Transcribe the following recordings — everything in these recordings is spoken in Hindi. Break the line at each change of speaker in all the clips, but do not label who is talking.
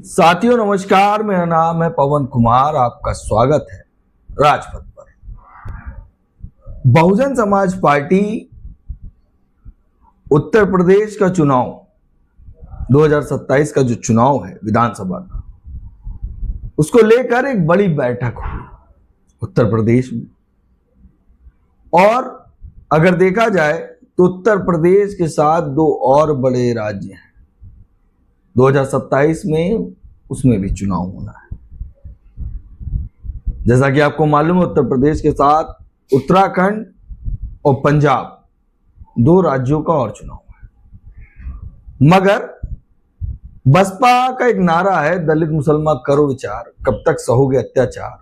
साथियों नमस्कार, मेरा नाम है पवन कुमार। आपका स्वागत है राजपथ पर। बहुजन समाज पार्टी उत्तर प्रदेश का चुनाव 2027 का जो चुनाव है विधानसभा का, उसको लेकर एक बड़ी बैठक हुई उत्तर प्रदेश में। और अगर देखा जाए तो उत्तर प्रदेश के साथ दो और बड़े राज्य हैं 2027 में, उसमें भी चुनाव होना है। जैसा कि आपको मालूम है, उत्तर प्रदेश के साथ उत्तराखंड और पंजाब दो राज्यों का और चुनाव है। मगर बसपा का एक नारा है, दलित मुसलमान करो विचार, कब तक सहोगे अत्याचार।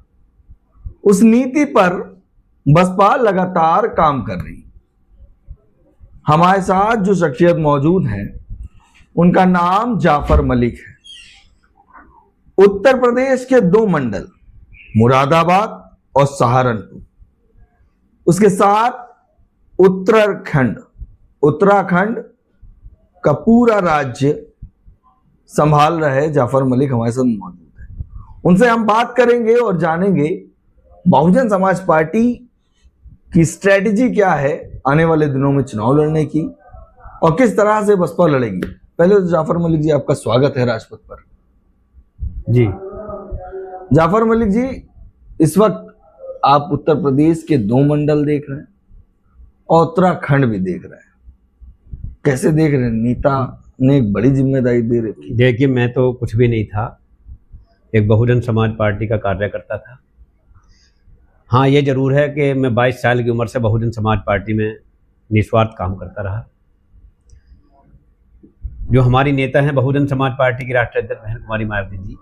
उस नीति पर बसपा लगातार काम कर रही। हमारे साथ जो शख्सियत मौजूद हैं उनका नाम जाफर मलिक है। उत्तर प्रदेश के दो मंडल मुरादाबाद और सहारनपुर, उसके साथ उत्तराखंड का पूरा राज्य संभाल रहे जाफर मलिक हमारे साथ मौजूद है। उनसे हम बात करेंगे और जानेंगे बहुजन समाज पार्टी की स्ट्रेटजी क्या है आने वाले दिनों में चुनाव लड़ने की और किस तरह से बसपा लड़ेगी। पहले तो जाफर मलिक जी, आपका स्वागत है राजपथ पर।
जी
जाफर मलिक जी, इस वक्त आप उत्तर प्रदेश के दो मंडल देख रहे हैं और उत्तराखंड भी देख रहे हैं, कैसे देख रहे हैं? नेता ने एक बड़ी जिम्मेदारी दे रखी।
देखिए, मैं तो कुछ भी नहीं था, एक बहुजन समाज पार्टी का कार्यकर्ता था। हाँ, ये जरूर है कि मैं 22 साल की उम्र से बहुजन समाज पार्टी में निस्वार्थ काम करता रहा। जो हमारी नेता हैं बहुजन समाज पार्टी की राष्ट्रीय अध्यक्ष बहन कुमारी मायावती जी,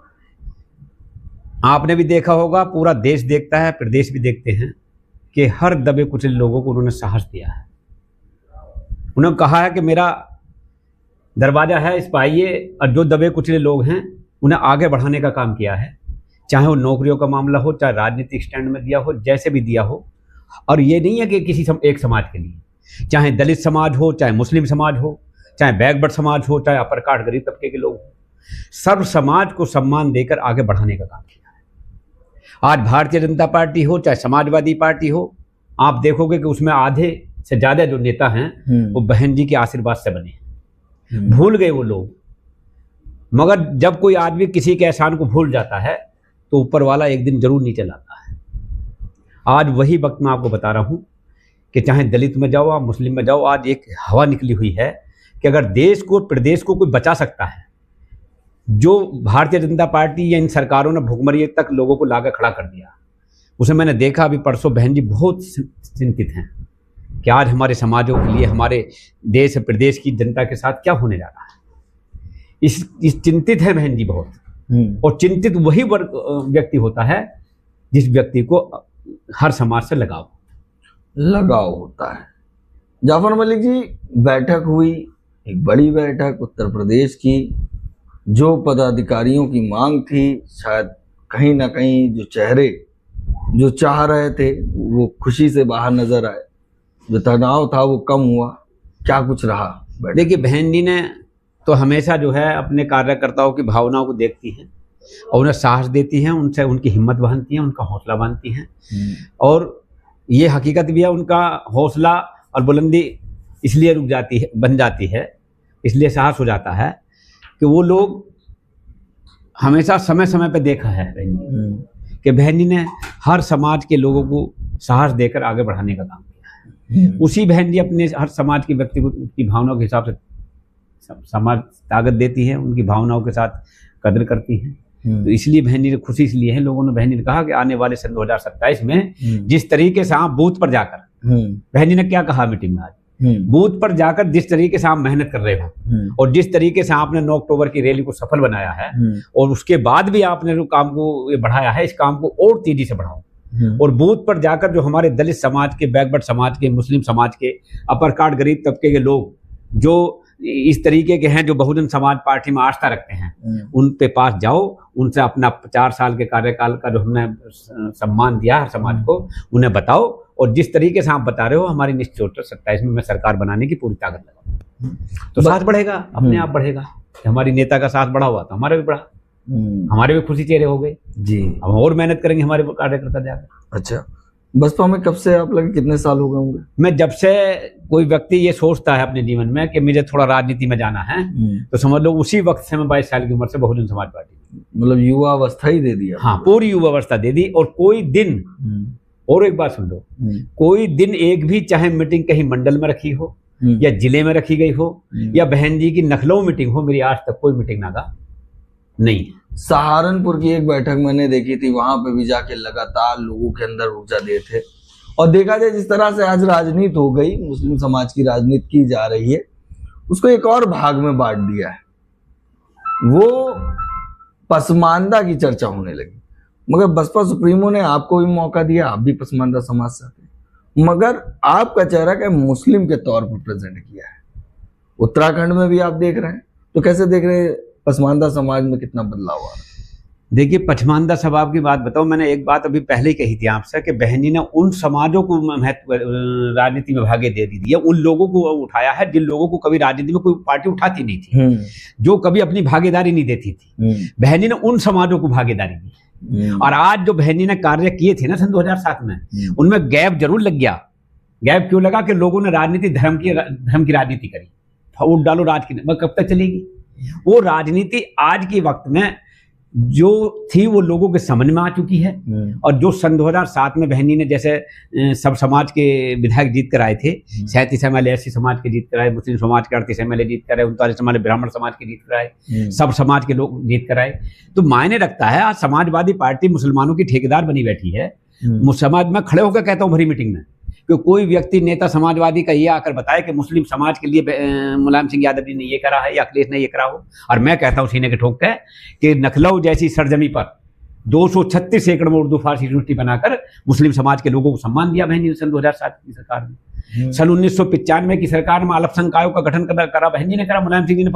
आपने भी देखा होगा, पूरा देश देखता है, प्रदेश भी देखते हैं कि हर दबे कुचले लोगों को उन्होंने साहस दिया है। उन्होंने कहा है कि मेरा दरवाजा है, इस पर आइए, और जो दबे कुचले लोग हैं उन्हें आगे बढ़ाने का काम किया है। चाहे वो नौकरियों का मामला हो, चाहे राजनीतिक स्टैंड में दिया हो, जैसे भी दिया हो। और ये नहीं है कि किसी एक समाज के लिए, चाहे दलित समाज हो, चाहे मुस्लिम समाज हो, चाहे बैकवर्ड समाज हो, चाहे अपर कास्ट गरीब तबके के लोग हो, सर्व समाज को सम्मान देकर आगे बढ़ाने का काम किया है। आज भारतीय जनता पार्टी हो, चाहे समाजवादी पार्टी हो, आप देखोगे कि उसमें आधे से ज्यादा जो नेता हैं वो बहन जी के आशीर्वाद से बने हैं। भूल गए वो लोग, मगर जब कोई आदमी किसी के एहसान को भूल जाता है तो ऊपर वाला एक दिन जरूर नीचे लाता है। आज वही वक्त मैं आपको बता रहा हूं कि चाहे दलित में जाओ, आप मुस्लिम में जाओ, आज एक हवा निकली हुई है कि अगर देश को, प्रदेश को कोई बचा सकता है, जो भारतीय जनता पार्टी या इन सरकारों ने भुखमरी तक लोगों को लाकर खड़ा कर दिया, उसे मैंने देखा। अभी परसों बहन जी बहुत चिंतित हैं कि आज हमारे समाजों के लिए, हमारे देश प्रदेश की जनता के साथ क्या होने जा रहा है। इस चिंतित है बहन जी बहुत। और चिंतित वही व्यक्ति होता है जिस व्यक्ति को हर समाज से लगाव होता है। जाफर मलिक जी, बैठक हुई, एक बड़ी बैठक उत्तर प्रदेश की। जो पदाधिकारियों की मांग थी, शायद कहीं ना कहीं जो चेहरे जो चाह रहे थे वो खुशी से बाहर नजर आए, जो तनाव था वो कम हुआ। क्या कुछ रहा? देखिए, बहन जी ने तो हमेशा जो है अपने कार्यकर्ताओं की भावनाओं को देखती हैं और उन्हें साहस देती हैं, उनसे उनकी हिम्मत बांधती हैं, उनका हौसला बांधती हैं। और ये हकीकत भी है, उनका हौसला और बुलंदी इसलिए बन जाती है, इसलिए साहस हो जाता है कि वो लोग हमेशा समय समय पे देखा है बहन जी कि बहन जी ने हर समाज के लोगों को साहस देकर आगे बढ़ाने का काम किया है। उसी बहन जी अपने हर समाज के व्यक्ति को की भावनाओं के हिसाब से समाज ताकत देती है, उनकी भावनाओं के साथ कदर करती हैं। तो इसलिए बहन जी ने खुशी इसलिए है, लोगों ने बहन जी ने कहा कि आने वाले सन 2027 में जिस तरीके से आप बूथ पर जाकर, बहन जी ने क्या कहा मीटिंग में आज, बूथ पर जाकर जिस तरीके से आप मेहनत कर रहे हो और जिस तरीके से आपने 9 अक्टूबर की रैली को सफल बनाया है और उसके बाद भी आपने जो काम को बढ़ाया है, इस काम को और तेजी से बढ़ाओ। और बूथ पर जाकर जो हमारे दलित समाज के, बैकवर्ड समाज के, मुस्लिम समाज के, अपर कास्ट गरीब तबके के लोग जो इस तरीके के हैं, जो बहुजन समाज पार्टी में आस्था रखते हैं, उन पे पास जाओ, उनसे अपना 4 साल के कार्यकाल का जो हमने सम्मान दिया है समाज को, उन्हें बताओ। और जिस तरीके से आप बता रहे हो, हमारी निश्चित 27 में मैं सरकार बनाने की पूरी ताकत लगाऊंगा। तो साथ बढ़ेगा, अपने आप बढ़ेगा। हमारी नेता का साथ बढ़ा हुआ तो हमारा भी बढ़ा। हमारे भी खुशी चेहरे हो गए।
जी।
अब और मेहनत करेंगे हमारे कार्यकर्ता जाकर।
अच्छा, बसपा में कब से आप लगे, कितने साल हो गए होंगे?
मैं जब से कोई व्यक्ति ये सोचता है अपने जीवन में कि मुझे थोड़ा राजनीति में जाना है, तो समझ लो उसी वक्त से मैं 22 साल की उम्र से बहुजन समाज पार्टी,
मतलब युवा अवस्था ही दे दिया।
हाँ, पूरी युवा अवस्था दे दी। और कोई दिन, और एक बात सुन लो, कोई दिन एक भी चाहे मीटिंग कहीं मंडल में रखी हो या जिले में रखी गई हो या बहन जी की लखनऊ मीटिंग हो, मेरी आज तक कोई मीटिंग नागा नहीं।
सहारनपुर की एक बैठक मैंने देखी थी, वहां पे भी जाके लगातार लोगों के अंदर ऊर्जा दे थे। और देखा जाए जिस तरह से आज राजनीति हो गई, मुस्लिम समाज की राजनीति की जा रही है, उसको एक और भाग में बांट दिया है। वो पसमानदा की चर्चा होने लगी। मगर बसपा सुप्रीमो ने आपको भी मौका दिया, आप भी पसमानदा समाज से आते हैं, मगर आपका चेहरा क्या मुस्लिम के तौर पर प्रेजेंट किया है। उत्तराखंड में भी आप देख रहे हैं, तो कैसे देख रहे हैं पसमानदा समाज में कितना बदलाव आ रहा है?
देखिए, पसमानदा स्वभाव की बात बताओ, मैंने एक बात अभी पहले ही कही थी आपसे कि बहन जी ने उन समाजों को महत्व राजनीति में भागे दे दी है, उन लोगों को उठाया है जिन लोगों को कभी राजनीति में कोई पार्टी उठाती नहीं थी, जो कभी अपनी भागीदारी नहीं देती थी। बहन जी ने उन समाजों को भागीदारी दी। और आज जो बहन जी ने कार्य किए थे ना सन 2007 में, उनमें गैप जरूर लग गया। गैप क्यों लगा? कि लोगों ने राजनीति धर्म की राजनीति करी, वोट डालो राज की, कब तक चलेगी वो राजनीति? आज के वक्त में जो थी वो लोगों के समझ में आ चुकी है। और जो सन 2007 में बहन जी ने जैसे सब समाज के विधायक जीत कर आए थे, 37 MLA एससी समाज के जीत कर आए, मुस्लिम समाज के 38 MLA जीत कर आए, 39 MLA ब्राह्मण समाज के जीत कर आए, सब समाज के लोग जीत कर आए। तो मायने रखता है, आज समाजवादी पार्टी मुसलमानों की ठेकेदार बनी बैठी है। समाज में खड़े होकर कहता हूँ भरी मीटिंग में कि कोई व्यक्ति नेता समाजवादी का ये आकर बताए कि मुस्लिम समाज के लिए मुलायम सिंह यादव जी ने ये करा है या अखिलेश ने ये करा हो। और मैं कहता हूँ सीने के ठोक के कि लखनऊ जैसी सरजमी पर 236 एकड़ में उर्दू फारसी यूनिवर्सिटी बनाकर मुस्लिम समाज के लोगों को सम्मान दिया बहन जी ने सन 2007 की सरकार में। सन 1995 की सरकार में अल्पसंख्यक आयोग का गठन करा बहन जी ने करा। मुलायम सिंह जी ने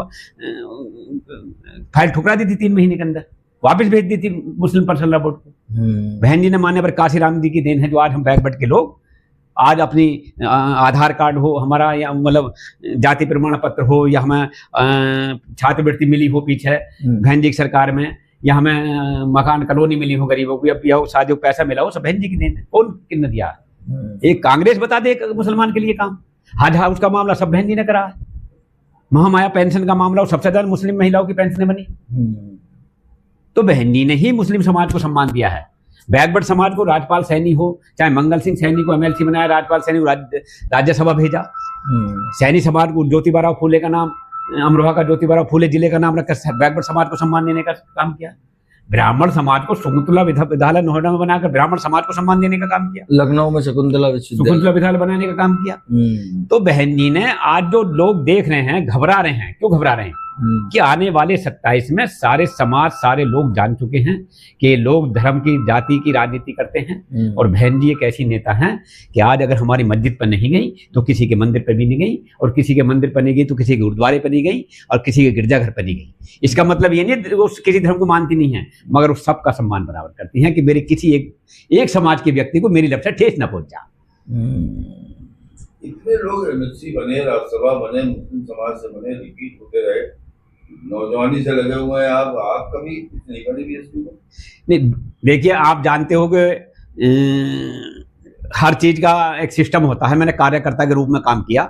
फाइल ठुकरा दी थी 3 महीने के अंदर, वापस भेज दी थी मुस्लिम पर्सनल बोर्ड को। बहन जी ने मान्यवर काशीराम जी की देन है, जो आज हम बैक बैठ के लोग आज अपनी आधार कार्ड हो हमारा, या मतलब जाति प्रमाण पत्र हो, या हमें छात्रवृत्ति मिली हो पीछे बहन जी की सरकार में, या हमें मकान कॉलोनी मिली हो गरीबों को, या शादी को पैसा मिला हो, सब बहन जी की देन है। कौन किसने दिया? एक कांग्रेस बता दे एक मुसलमान के लिए काम। हाँ, उसका मामला सब बहन जी ने करा है। महामाया पेंशन का मामला, सबसे ज्यादा मुस्लिम महिलाओं की पेंशन बनी, तो बहन जी ने ही मुस्लिम समाज को सम्मान दिया है। बैकवर्ड समाज को राजपाल सैनी हो, चाहे मंगल सिंह सैनी को MLC बनाया, राजपाल सैनी को राज्यसभा भेजा। सैनी समाज को ज्योतिबाराव फूले का नाम, अमरोहा का ज्योतिबाराव फूले जिले का नाम रखकर बैकवर्ड समाज को सम्मान देने का काम किया। ब्राह्मण समाज को शकुंतला विद्यालय नोएडा में बनाकर ब्राह्मण समाज को सम्मान देने का काम किया। लखनऊ में शकुंतला विद्यालय बनाने का काम किया। तो बहन जी ने आज जो लोग देख रहे हैं, घबरा रहे हैं, क्यों घबरा रहे हैं? कि आने वाले 27 में सारे समाज, सारे लोग जान चुके हैं कि लोग धर्म की, जाति की राजनीति करते हैं। और बहन जी एक ऐसी नेता हैं कि आज अगर हमारी मस्जिद पर नहीं गई तो किसी के मंदिर पर भी नहीं गई, और किसी के मंदिर पर नहीं गई तो किसी के गुरुद्वारे पर नहीं गई, और किसी के गिरजाघर पर नहीं गई। इसका मतलब ये नहीं वो किसी धर्म को मानती नहीं है, मगर वो सबका सम्मान बराबर करती हैं कि मेरे किसी एक समाज के व्यक्ति को मेरी तरफ से ठेस न पहुंच जा।
इतने लोग MLC बने, राज्यसभा बने, मुस्लिम समाज से बने, रिपीट होते रहे, नौजवानी से लगे हुए हैं आप कभी नहीं बने BSP में?
नहीं, देखिए आप जानते हो कि हर चीज का एक सिस्टम होता है। मैंने कार्यकर्ता के रूप में काम किया।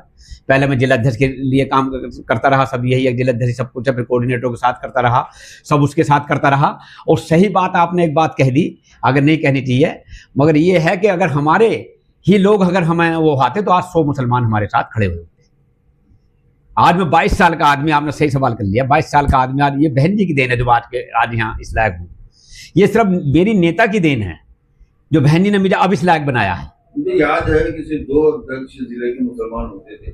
पहले मैं जिलाध्यक्ष के लिए काम करता रहा, सब यही एक जिलाध्यक्ष सब कुछ, फिर कोऑर्डिनेटर के साथ करता रहा, सब उसके साथ करता रहा। और सही बात आपने एक बात कह दी, अगर नहीं कहनी चाहिए, मगर ये है कि अगर हमारे ही लोग अगर हमें वो आते तो आज 100 मुसलमान हमारे साथ खड़े हुए होते। आज मैं 22 साल का आदमी, आपने सही सवाल कर लिया, 22 साल का आदमी आज, ये बहन जी की देन है जो आज यहाँ इस लायक हूँ। ये सिर्फ मेरी नेता की देन है जो बहन जी ने मुझे अब इस लायक बनाया है।
मुझे याद है कि सिर्फ 2 अध्यक्ष जिले के मुसलमान होते थे,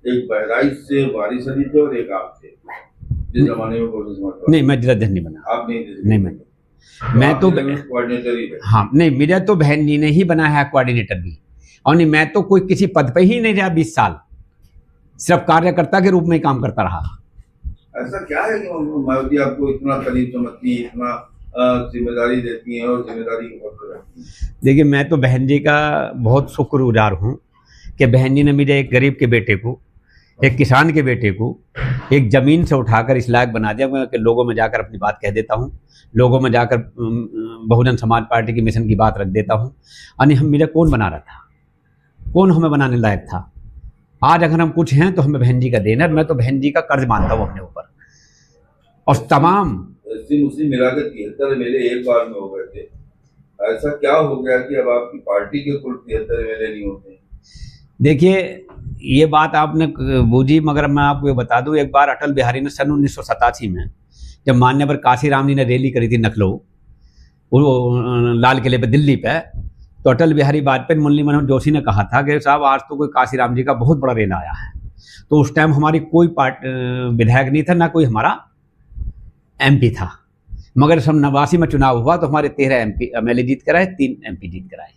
एक बहराइच से वारिस अली थे और एक आप थे जिस जमाने में
नहीं, मैं जिलाध्यक्ष नहीं बना।
आप नहीं?
मैं तो
कोऑर्डिनेटर ही थे।
हाँ, नहीं, मेरा तो बहन जी ने ही बनाया है कोऑर्डिनेटर भी। और नहीं, मैं तो कोई किसी पद पे ही नहीं रहा 20 साल, सिर्फ कार्यकर्ता के रूप में ही काम करता रहा।
ऐसा क्या है कि मायावती आपको इतना करीब समझती है, इतना जिम्मेदारी देती हैं और जिम्मेदारी के वक्त रखती हैं?
देखिए, मैं तो बहन जी का बहुत शुक्रगुजार हूँ कि बहन जी ने मुझे एक गरीब के बेटे को एक किसान के बेटे को एक जमीन से उठाकर इस लायक बना दिया कि लोगों में जाकर अपनी बात कह देता हूँ, लोगों में जाकर बहुजन समाज पार्टी की मिशन की बात रख देता हूँ। यानी हम मेरा कौन बना रहा था, कौन हमें बनाने लायक था? आज अगर हम कुछ हैं तो हमें बहन जी का देना है। मैं तो बहन जी का कर्ज मानता हूँ अपने ऊपर। और तमाम
मुस्लिम मिलाकर 73 एमएलए एक बार में हो गए थे। ऐसा क्या हो गया कि अब आपकी पार्टी के कुल 73 एमएलए नहीं होते? देखिए,
ये बात आपने बूझी, मगर मैं आपको ये बता दूं, एक बार अटल बिहारी ने सन 1987 में जब मान्यवर काशीराम जी ने रैली करी थी नखलो, वो लाल किले पे दिल्ली पे, तो अटल बिहारी वाजपेयी मुरली मनोहर जोशी ने कहा था कि साहब आज तो कोई काशीराम जी का बहुत बड़ा रैली आया है। तो उस टाइम हमारी कोई विधायक नहीं था, ना कोई हमारा एमपी था। मगर सन 89 में चुनाव हुआ तो हमारे 13 एमएलए जीत कर आए, 3 एमपी जीत कर आए।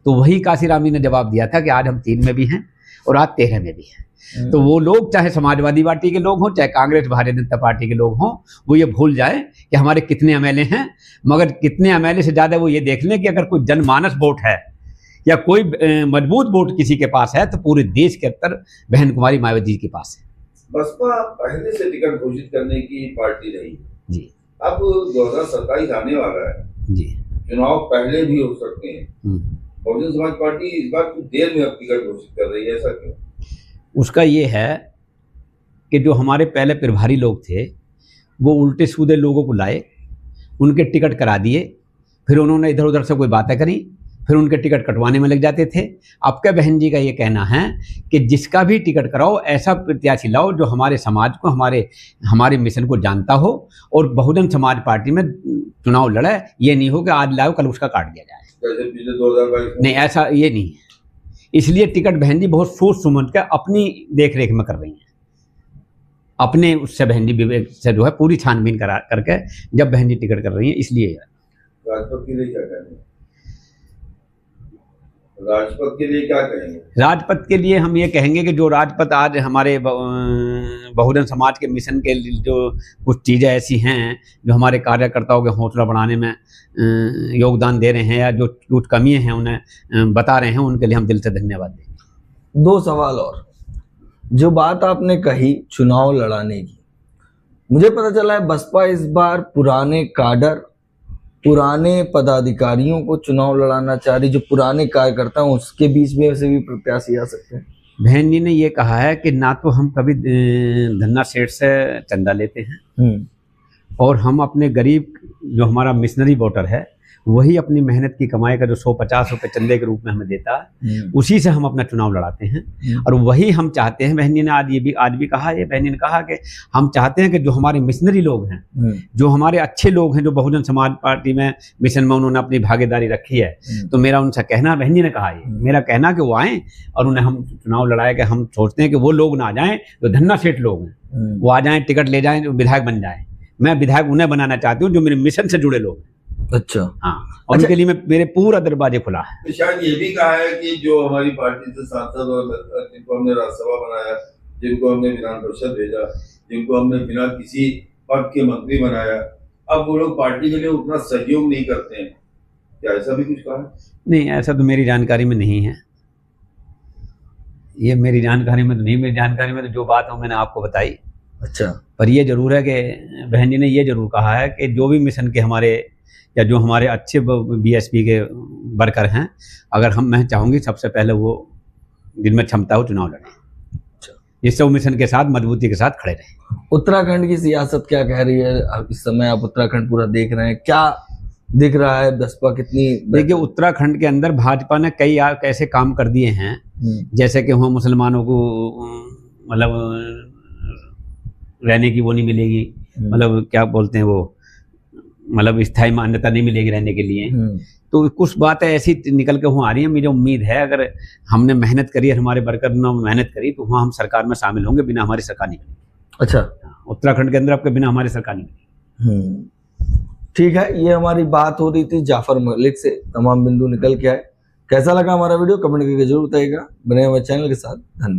तो वही काशीराम जी ने जवाब दिया था कि आज हम 3 में भी हैं और आज 13 में भी हैं। तो वो लोग चाहे समाजवादी पार्टी के लोग हों, चाहे कांग्रेस भारतीय जनता पार्टी के लोग हों, वो ये भूल जाए कि हमारे कितने एमएलए हैं। मगर कितने एमएलए से ज़्यादा वो ये देख लें कि अगर कोई जनमानस वोट है या कोई मजबूत वोट किसी के पास है तो पूरे देश के अंदर बहन कुमारी मायावती जी के पास है।
बसपा पहले से टिकट घोषित करने की पार्टी रही
जी।
अब 2027 आने वाला है
जी,
चुनाव पहले भी हो सकते हैं। बहुजन समाज पार्टी इस बार कुछ देर में अब टिकट घोषित कर रही है, ऐसा क्यों?
उसका ये है कि जो हमारे पहले प्रभारी लोग थे वो उल्टे सीधे लोगों को लाए, उनके टिकट करा दिए, फिर उन्होंने इधर उधर से कोई बातें करी, फिर उनके टिकट कटवाने में लग जाते थे। अब क्या बहन जी का ये कहना है कि जिसका भी टिकट कराओ ऐसा प्रत्याशी लाओ जो हमारे समाज को, हमारे मिशन को जानता हो और बहुजन समाज पार्टी में चुनाव लड़े। ये नहीं हो कि आज लाओ कल उसका काट दिया जाए,
जैसे पिछले 2022
नहीं, ऐसा ये नहीं है। इसलिए टिकट बहन जी बहुत सोच समझ कर अपनी देख रेख में कर रही हैं, अपने उससे बहन जी विवेक से जो है पूरी छानबीन करके जब बहन जी टिकट कर रही हैं। इसलिए
राजपथ के लिए क्या कहेंगे? राजपथ के लिए क्या कहेंगे?
राजपथ के लिए हम ये कहेंगे कि जो राजपथ आज हमारे बहुजन समाज के मिशन के लिए जो कुछ चीज़ें ऐसी हैं जो हमारे कार्यकर्ताओं के हौसला बढ़ाने में योगदान दे रहे हैं या जो कुछ कमियां हैं उन्हें बता रहे हैं, उनके लिए हम दिल से धन्यवाद देंगे।
2 सवाल और। जो बात आपने कही चुनाव लड़ाने की, मुझे पता चला है बसपा इस बार पुराने काडर, पुराने पदाधिकारियों को चुनाव लड़ाना चाह रही। जो पुराने कार्यकर्ता हैं उसके बीच में से भी प्रत्याशी आ सकते हैं।
बहन जी ने ये कहा है कि ना तो हम कभी धन्ना सेठ से चंदा लेते हैं और हम अपने गरीब जो हमारा मिशनरी वोटर है वही अपनी मेहनत की कमाई का जो 150 रुपये चंदे के रूप में हमें देता है उसी से हम अपना चुनाव लड़ाते हैं। और वही हम चाहते हैं। बहन जी ने आज भी कहा, ये बहन जी ने कहा कि हम चाहते हैं कि जो हमारे मिशनरी लोग हैं, जो हमारे अच्छे लोग हैं, जो बहुजन समाज पार्टी में मिशन में उन्होंने अपनी भागीदारी रखी है, तो मेरा उनसे कहना, बहन जी ने कहा ये मेरा कहना कि वो आएँ और उन्हें हम चुनाव लड़ाए। कि हम सोचते हैं कि वो लोग ना आ जाएँ जो धन्ना सेठ लोग हैं, वो आ जाएँ, टिकट ले जाएँ, विधायक बन जाए। मैं विधायक उन्हें बनाना चाहती हूँ जो मेरे मिशन से जुड़े लोग हैं।
अच्छा,
हाँ, और उनके लिए मेरे पूरा दरवाजे खुला है।
शायद ये भी कहा है कि जो हमारी पार्टी से सांसद और जिनको हमने राज्यसभा बनाया, जिनको हमने विधान परिषद भेजा, जिनको हमने बिना किसी पद के मंत्री बनाया, अब वो लोग पार्टी के लिए उतना सहयोग नहीं करते हैं, क्या ऐसा भी कुछ कहा है?
नहीं, ऐसा तो मेरी जानकारी में नहीं है। ये मेरी जानकारी में तो नहीं, मेरी जानकारी में तो जो बात हो मैंने आपको बताई।
अच्छा,
पर ये जरूर है कि बहन जी ने ये जरूर कहा है कि जो भी मिशन के हमारे या जो हमारे अच्छे बीएसपी के वर्कर हैं, अगर मैं चाहूँगी सबसे पहले वो जिनमें क्षमता हो चुनाव लड़ें, जिससे वो मिशन के साथ मजबूती के साथ खड़े रहें।
उत्तराखंड की सियासत क्या कह रही है? इस समय आप उत्तराखंड पूरा देख रहे हैं, क्या दिख रहा है? बसपा कितनी?
देखिए, उत्तराखंड के अंदर भाजपा ने कई ऐसे काम कर दिए हैं जैसे कि वहाँ मुसलमानों को मतलब रहने की वो नहीं मिलेगी, मतलब क्या बोलते हैं वो, मतलब स्थायी मान्यता नहीं मिलेगी रहने के लिए। तो कुछ बातें ऐसी निकल के वहाँ आ रही हैं। मुझे उम्मीद है अगर हमने मेहनत करी, हमारे वर्कर ने मेहनत करी, तो वहाँ हम सरकार में शामिल होंगे बिना हमारी सरकार नहीं बनी।
अच्छा,
उत्तराखंड के अंदर आपके बिना हमारी सरकार नहीं बनी।
ठीक है, ये हमारी बात हो रही थी जाफर मलिक से, तमाम बिंदु निकल के आए। कैसा लगा हमारा वीडियो कमेंट करके जरूर बताइएगा। बने हमारे चैनल के साथ। धन्यवाद।